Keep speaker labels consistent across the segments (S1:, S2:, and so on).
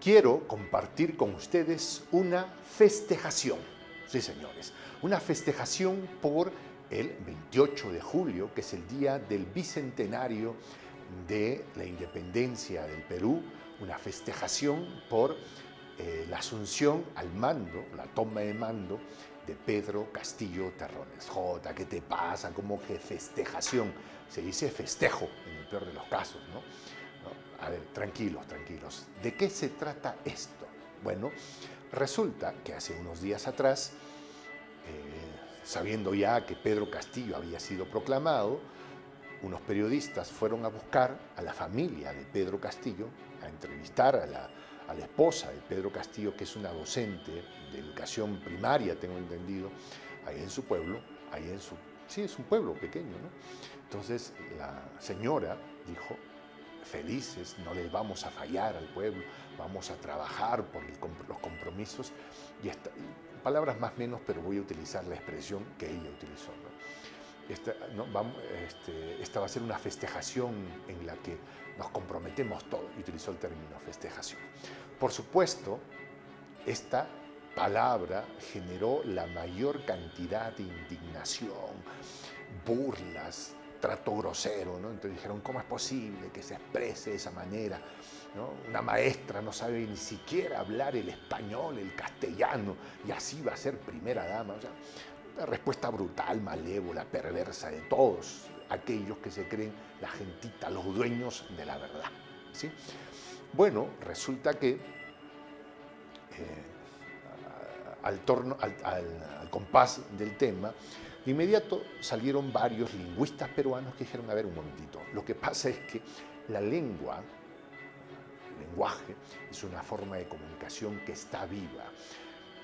S1: quiero compartir con ustedes una festejación. Sí, señores, una festejación por el 28 de julio, que es el día del bicentenario de la independencia del Perú, una festejación por la asunción al mando, la toma de mando de Pedro Castillo Terrones. Jota, ¿qué te pasa? ¿Cómo que festejación? Se dice festejo en el peor de los casos, ¿no? A ver, tranquilos, tranquilos. ¿De qué se trata esto? Bueno, resulta que hace unos días atrás, sabiendo ya que Pedro Castillo había sido proclamado, unos periodistas fueron a buscar a la familia de Pedro Castillo, a entrevistar a la esposa de Pedro Castillo, que es una docente de educación primaria, tengo entendido, ahí en su pueblo, sí, es un pueblo pequeño, ¿no? Entonces la señora dijo: felices, no les vamos a fallar al pueblo, vamos a trabajar por los compromisos, y palabras más o menos, pero voy a utilizar la expresión que ella utilizó, ¿no? Esta va a ser una festejación en la que nos comprometemos todos, y utilizó el término festejación. Por supuesto, esta palabra generó la mayor cantidad de indignación, burlas, trato grosero, ¿no? Entonces dijeron: ¿cómo es posible que se exprese de esa manera, ¿no? Una maestra no sabe ni siquiera hablar el español, el castellano, y así va a ser primera dama. O sea, una respuesta brutal, malévola, perversa de todos aquellos que se creen la gentita, los dueños de la verdad, ¿sí? Bueno, resulta que al compás del tema, de inmediato salieron varios lingüistas peruanos que dijeron: a ver, un momentito, lo que pasa es que la lengua, el lenguaje, es una forma de comunicación que está viva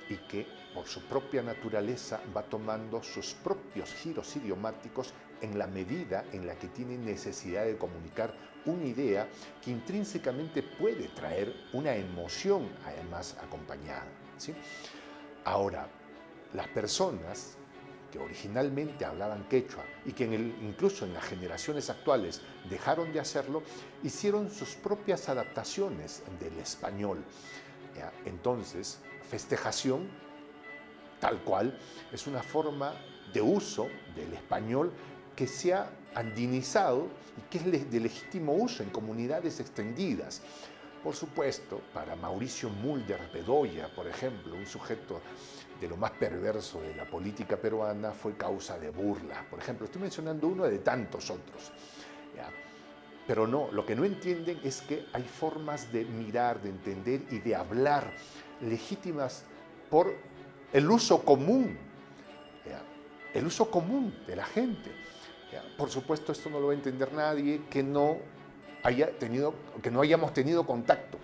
S1: y que por su propia naturaleza va tomando sus propios giros idiomáticos en la medida en la que tiene necesidad de comunicar una idea que intrínsecamente puede traer una emoción además acompañada, ¿sí? Ahora, las personas que originalmente hablaban quechua y que incluso en las generaciones actuales dejaron de hacerlo, hicieron sus propias adaptaciones del español, ¿ya? Entonces, festejación, tal cual, es una forma de uso del español que se ha andinizado y que es de legítimo uso en comunidades extendidas. Por supuesto, para Mauricio Mulder Bedoya, por ejemplo, un sujeto de lo más perverso de la política peruana, fue causa de burla. Por ejemplo, estoy mencionando uno de tantos otros, ¿ya? Pero no, lo que no entienden es que hay formas de mirar, de entender y de hablar legítimas por el uso común, ¿ya? El uso común de la gente, ¿ya? Por supuesto, esto no lo va a entender nadie que no hayamos tenido contacto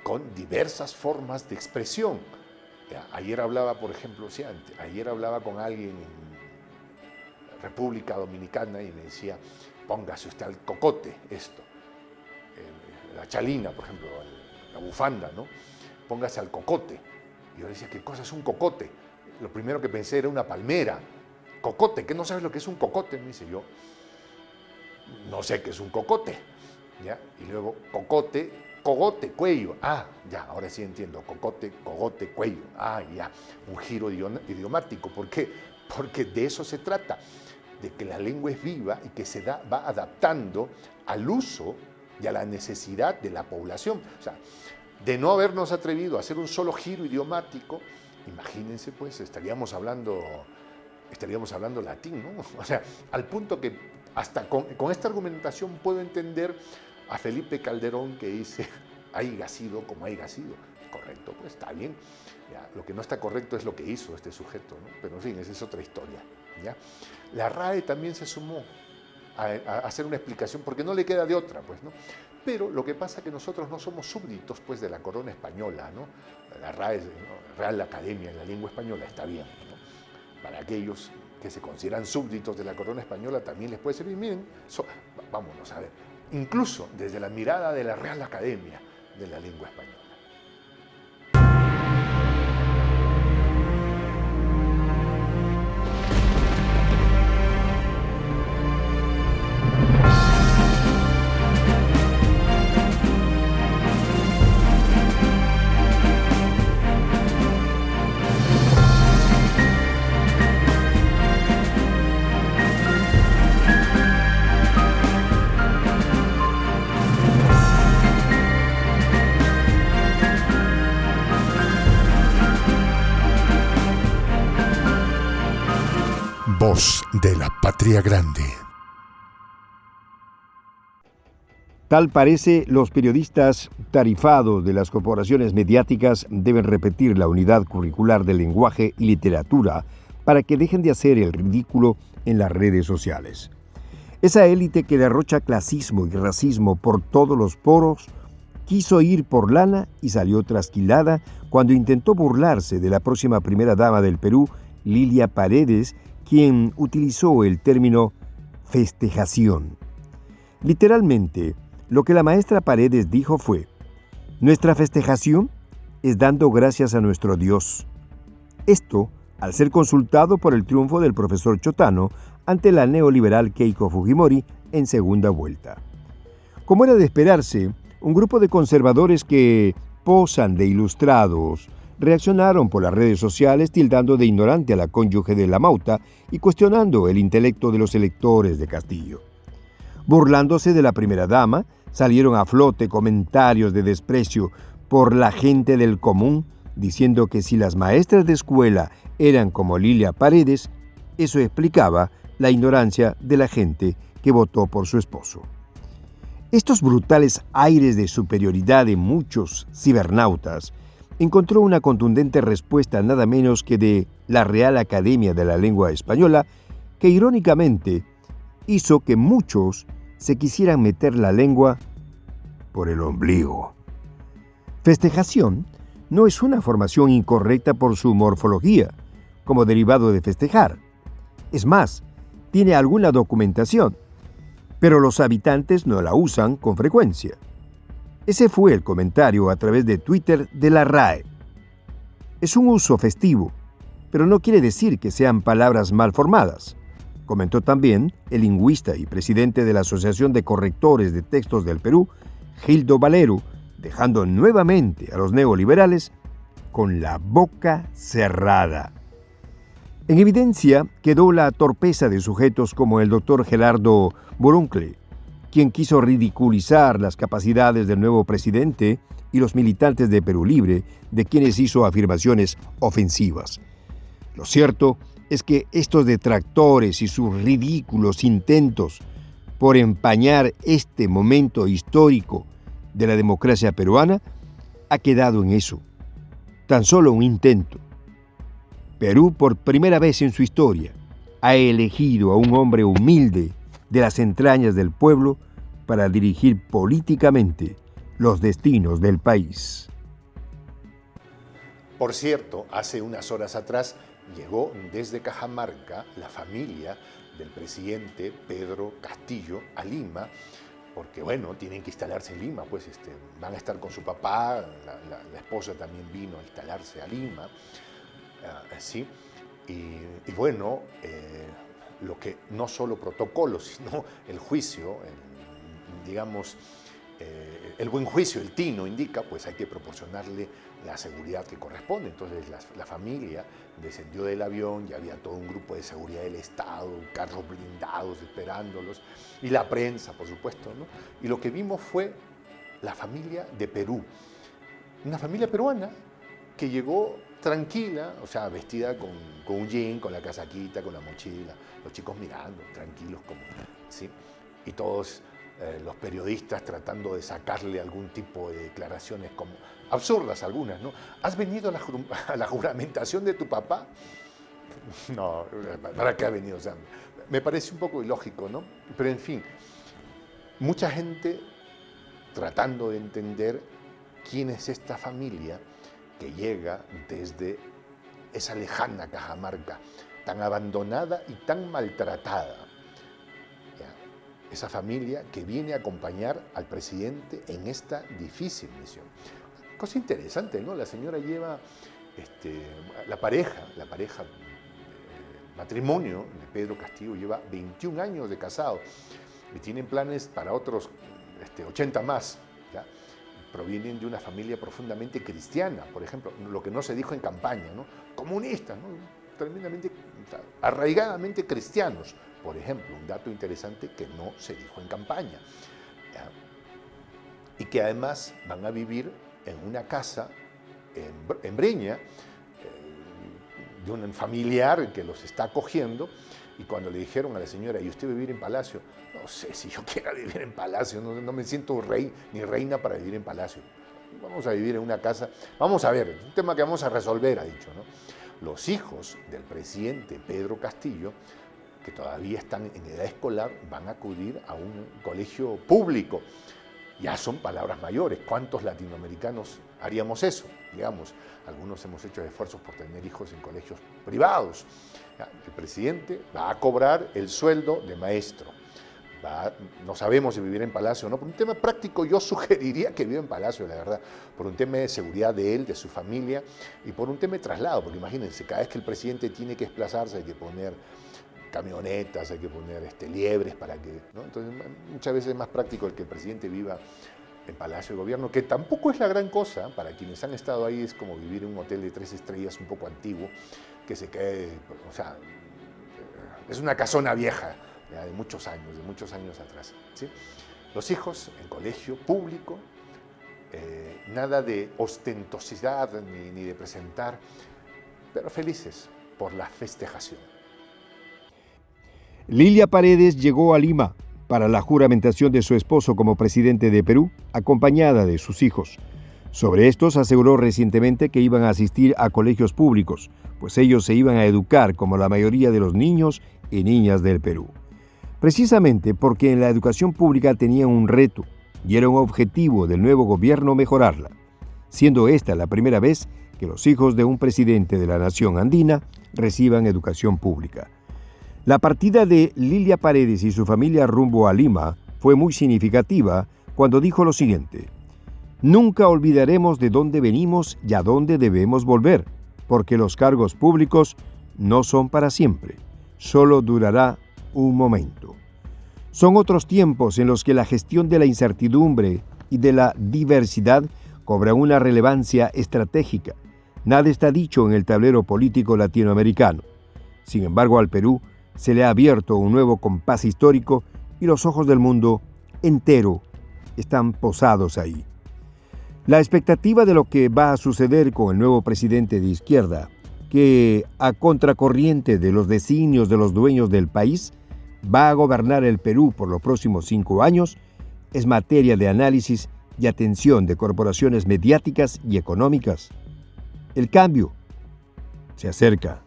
S1: con diversas formas de expresión. Ayer hablaba, por ejemplo, ayer hablaba con alguien en República Dominicana y me decía: póngase usted al cocote esto, la chalina, por ejemplo, la bufanda, ¿no? Póngase al cocote. Y yo le decía: ¿qué cosa es un cocote? Lo primero que pensé era una palmera. Cocote, ¿qué no sabes lo que es un cocote? Me dice: yo no sé qué es un cocote, ¿ya? Y luego cocote, cogote, cuello. Ah, ya, ahora sí entiendo. Cocote, cogote, cuello. Ah, ya, un giro idiomático. ¿Por qué? Porque de eso se trata, de que la lengua es viva y que va adaptando al uso y a la necesidad de la población. O sea, de no habernos atrevido a hacer un solo giro idiomático, imagínense, pues, estaríamos hablando latín, ¿no? O sea, al punto que hasta con esta argumentación puedo entender a Felipe Calderón, que dice: haiga sido como haiga sido. Correcto, pues está bien. ¿Ya? Lo que no está correcto es lo que hizo este sujeto, ¿no? Pero en fin, esa es otra historia, ¿ya? La RAE también se sumó a hacer una explicación, porque no le queda de otra, pues, ¿no? Pero lo que pasa es que nosotros no somos súbditos, pues, de la corona española, ¿no? La RAE, ¿no? Real Academia en la Lengua Española, está bien, ¿no? Para aquellos que se consideran súbditos de la corona española también les puede servir. Miren, vámonos a ver, incluso desde la mirada de la Real Academia de la Lengua Española. voz de la patria grande.
S2: Tal parece, los periodistas tarifados de las corporaciones mediáticas deben repetir la unidad curricular de lenguaje y literatura para que dejen de hacer el ridículo en las redes sociales. Esa élite que derrocha clasismo y racismo por todos los poros quiso ir por lana y salió trasquilada cuando intentó burlarse de la próxima primera dama del Perú, Lilia Paredes, quien utilizó el término festejación. Literalmente, lo que la maestra Paredes dijo fue: nuestra festejación es dando gracias a nuestro Dios. Esto, al ser consultado por el triunfo del profesor Chotano ante la neoliberal Keiko Fujimori en segunda vuelta. Como era de esperarse, un grupo de conservadores que posan de ilustrados reaccionaron por las redes sociales tildando de ignorante a la cónyuge de la Mauta y cuestionando el intelecto de los electores de Castillo. Burlándose de la primera dama, salieron a flote comentarios de desprecio por la gente del común, diciendo que si las maestras de escuela eran como Lilia Paredes, eso explicaba la ignorancia de la gente que votó por su esposo. Estos brutales aires de superioridad de muchos cibernautas encontró una contundente respuesta nada menos que de la Real Academia de la Lengua Española, que irónicamente hizo que muchos se quisieran meter la lengua por el ombligo. Festejación no es una formación incorrecta por su morfología, como derivado de festejar. Es más, tiene alguna documentación, pero los habitantes no la usan con frecuencia. Ese fue el comentario a través de Twitter de la RAE. Es un uso festivo, pero no quiere decir que sean palabras mal formadas, comentó también el lingüista y presidente de la Asociación de Correctores de Textos del Perú, Gildo Valero, dejando nuevamente a los neoliberales con la boca cerrada. En evidencia quedó la torpeza de sujetos como el doctor Gerardo Buruncle, quien quiso ridiculizar las capacidades del nuevo presidente y los militantes de Perú Libre, de quienes hizo afirmaciones ofensivas. Lo cierto es que estos detractores y sus ridículos intentos por empañar este momento histórico de la democracia peruana ha quedado en eso, tan solo un intento. Perú, por primera vez en su historia, ha elegido a un hombre humilde de las entrañas del pueblo para dirigir políticamente los destinos del país.
S1: Por cierto, hace unas horas atrás llegó desde Cajamarca la familia del presidente Pedro Castillo a Lima, porque bueno, tienen que instalarse en Lima, pues van a estar con su papá, la esposa también vino a instalarse a Lima, ¿sí? Y bueno, lo que no solo protocolo, sino el juicio, digamos, el buen juicio, el tino indica, pues hay que proporcionarle la seguridad que corresponde. Entonces la familia descendió del avión, ya había todo un grupo de seguridad del Estado, carros blindados esperándolos, y la prensa, por supuesto, ¿no? Y lo que vimos fue la familia de Perú, una familia peruana que llegó tranquila, o sea, vestida con un jean, con la casaquita, con la mochila, los chicos mirando, tranquilos, como, ¿sí? Y todos los periodistas tratando de sacarle algún tipo de declaraciones como absurdas algunas, ¿no? ¿Has venido a la juramentación de tu papá? No, ¿para qué ha venido? O sea, me parece un poco ilógico, ¿no? Pero en fin, mucha gente tratando de entender quién es esta familia que llega desde esa lejana Cajamarca, tan abandonada y tan maltratada. Esa familia que viene a acompañar al presidente en esta difícil misión. Cosa interesante, ¿no? La señora lleva, la pareja, matrimonio de Pedro Castillo lleva 21 años de casado y tienen planes para otros 80 más, ¿ya? Provienen de una familia profundamente cristiana, por ejemplo, lo que no se dijo en campaña, ¿no? Comunistas, ¿no? Tremendamente, arraigadamente cristianos, por ejemplo, un dato interesante que no se dijo en campaña, ¿ya? Y que además van a vivir en una casa en Breña, de un familiar que los está acogiendo, Y cuando le dijeron a la señora, ¿y usted vivir en palacio? No sé si yo quiera vivir en palacio, no me siento rey ni reina para vivir en palacio. Vamos a vivir en una casa, vamos a ver, es un tema que vamos a resolver, ha dicho, ¿no? Los hijos del presidente Pedro Castillo, que todavía están en edad escolar, van a acudir a un colegio público. Ya son palabras mayores. ¿Cuántos latinoamericanos haríamos eso? Digamos, algunos hemos hecho esfuerzos por tener hijos en colegios privados. El presidente va a cobrar el sueldo de maestro. No sabemos si vivir en palacio o no. Por un tema práctico yo sugeriría que viva en palacio, la verdad. Por un tema de seguridad de él, de su familia y por un tema de traslado. Porque imagínense, cada vez que el presidente tiene que desplazarse hay que poner camionetas, hay que poner liebres para que, ¿no? Entonces muchas veces es más práctico el que el presidente viva en Palacio de Gobierno, que tampoco es la gran cosa. Para quienes han estado ahí es como vivir en un hotel de 3 estrellas un poco antiguo, que se cae, o sea, es una casona vieja, ya, de muchos años atrás, ¿sí? Los hijos en colegio público, nada de ostentosidad ni de presentar, pero felices por la festejación.
S2: Lilia Paredes llegó a Lima para la juramentación de su esposo como presidente de Perú, acompañada de sus hijos. Sobre estos aseguró recientemente que iban a asistir a colegios públicos, pues ellos se iban a educar como la mayoría de los niños y niñas del Perú. Precisamente porque en la educación pública tenían un reto y era un objetivo del nuevo gobierno mejorarla, siendo esta la primera vez que los hijos de un presidente de la nación andina reciban educación pública. La partida de Lilia Paredes y su familia rumbo a Lima fue muy significativa cuando dijo lo siguiente: «Nunca olvidaremos de dónde venimos y a dónde debemos volver, porque los cargos públicos no son para siempre, solo durará un momento». Son otros tiempos en los que la gestión de la incertidumbre y de la diversidad cobra una relevancia estratégica. Nada está dicho en el tablero político latinoamericano. Sin embargo, al Perú se le ha abierto un nuevo compás histórico y los ojos del mundo entero están posados ahí. La expectativa de lo que va a suceder con el nuevo presidente de izquierda, que a contracorriente de los designios de los dueños del país, va a gobernar el Perú por los próximos 5 años, es materia de análisis y atención de corporaciones mediáticas y económicas. El cambio se acerca.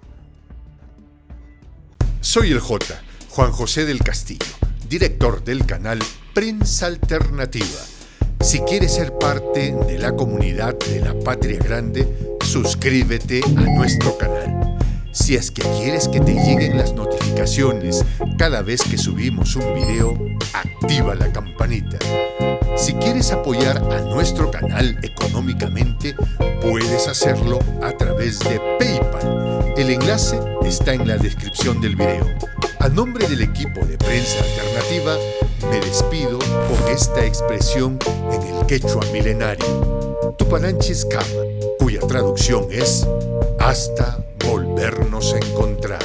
S1: Soy el Juan José del Castillo, director del canal Prensa Alternativa. Si quieres ser parte de la comunidad de la Patria Grande, suscríbete a nuestro canal. Si es que quieres que te lleguen las notificaciones cada vez que subimos un video, activa la campanita. Si quieres apoyar a nuestro canal económicamente, puedes hacerlo a través de PayPal. El enlace está en la descripción del video. A nombre del equipo de Prensa Alternativa, me despido con esta expresión en el quechua milenario, Tupananchis Kama, cuya traducción es hasta volvernos a encontrar.